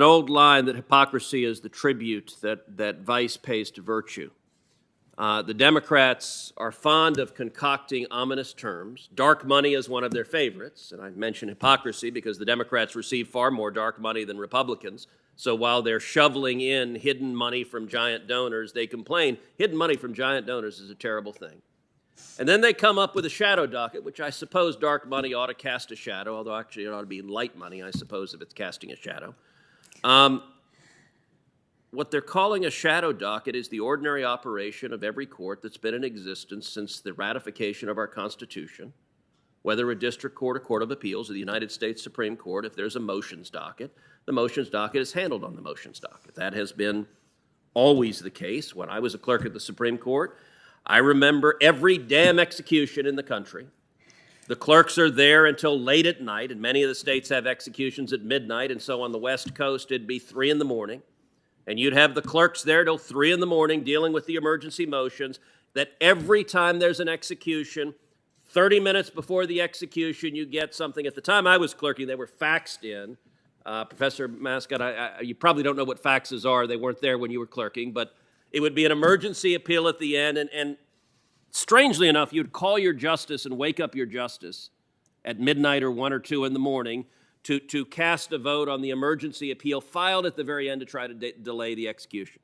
old line that hypocrisy is the tribute that vice pays to virtue. The Democrats are fond of concocting ominous terms. Dark money is one of their favorites, and I mention hypocrisy because the Democrats receive far more dark money than Republicans. So while they're shoveling in hidden money from giant donors, they complain hidden money from giant donors is a terrible thing. And then they come up with a shadow docket, which I suppose dark money ought to cast a shadow, although actually it ought to be light money, I suppose, if it's casting a shadow. What they're calling a shadow docket is the ordinary operation of every court that's been in existence since the ratification of our Constitution, whether a district court or court of appeals or the United States Supreme Court. If there's a motions docket, the motions docket is handled on the motions docket. That has been always the case. When I was a clerk at the Supreme Court, I remember every damn execution in the country. The clerks are there until late at night, and many of the states have executions at midnight, and so on the West Coast it'd be 3 in the morning. And you'd have the clerks there till 3 in the morning dealing with the emergency motions, that every time there's an execution, 30 minutes before the execution, you get something. At the time I was clerking, they were faxed in. Professor Mascott, you probably don't know what faxes are. They weren't there when you were clerking, but it would be an emergency appeal at the end. And strangely enough, you'd call your justice and wake up your justice at midnight or 1 or 2 in the morning to cast a vote on the emergency appeal filed at the very end to try to delay the execution.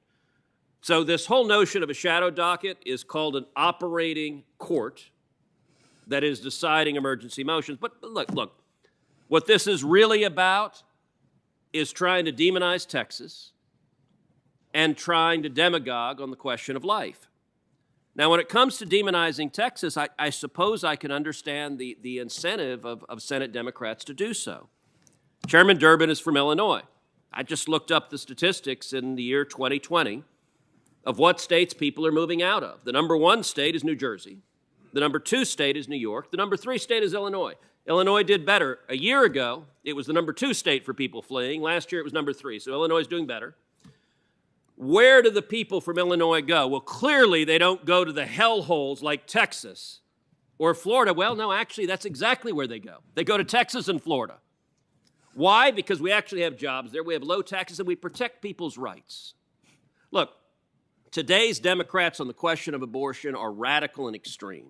So this whole notion of a shadow docket is called an operating court that is deciding emergency motions. But look, what this is really about is trying to demonize Texas and trying to demagogue on the question of life. Now, when it comes to demonizing Texas, I suppose I can understand the incentive of Senate Democrats to do so. Chairman Durbin is from Illinois. I just looked up the statistics in the year 2020 of what states people are moving out of. The number 1 state is New Jersey. The number 2 state is New York. The number 3 state is Illinois. Illinois did better. A year ago, it was the number 2 state for people fleeing. Last year, it was number 3. So Illinois is doing better. Where do the people from Illinois go? Well, clearly they don't go to the hellholes like Texas or Florida. Well, no, actually, that's exactly where they go. They go to Texas and Florida. Why? Because we actually have jobs there, we have low taxes, and we protect people's rights. Look, today's Democrats on the question of abortion are radical and extreme.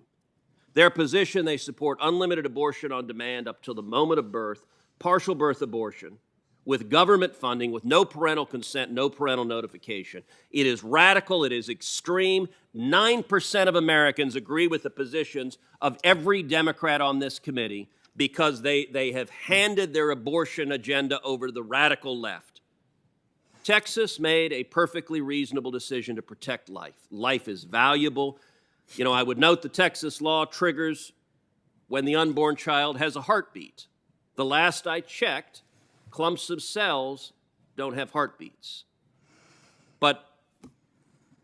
Their position, they support unlimited abortion on demand up till the moment of birth, partial birth abortion, with government funding, with no parental consent, no parental notification. It is radical, it is extreme. 9% of Americans agree with the positions of every Democrat on this committee, because they have handed their abortion agenda over to the radical left. Texas made a perfectly reasonable decision to protect life. Life is valuable. You know, I would note the Texas law triggers when the unborn child has a heartbeat. The last I checked, clumps of cells don't have heartbeats. But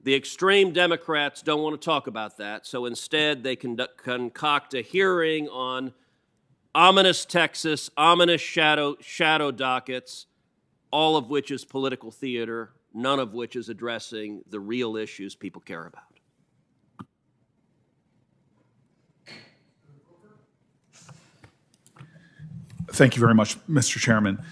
the extreme Democrats don't want to talk about that, so instead they concoct a hearing on ominous Texas, ominous shadow dockets, all of which is political theater, none of which is addressing the real issues people care about. Thank you very much, Mr. Chairman.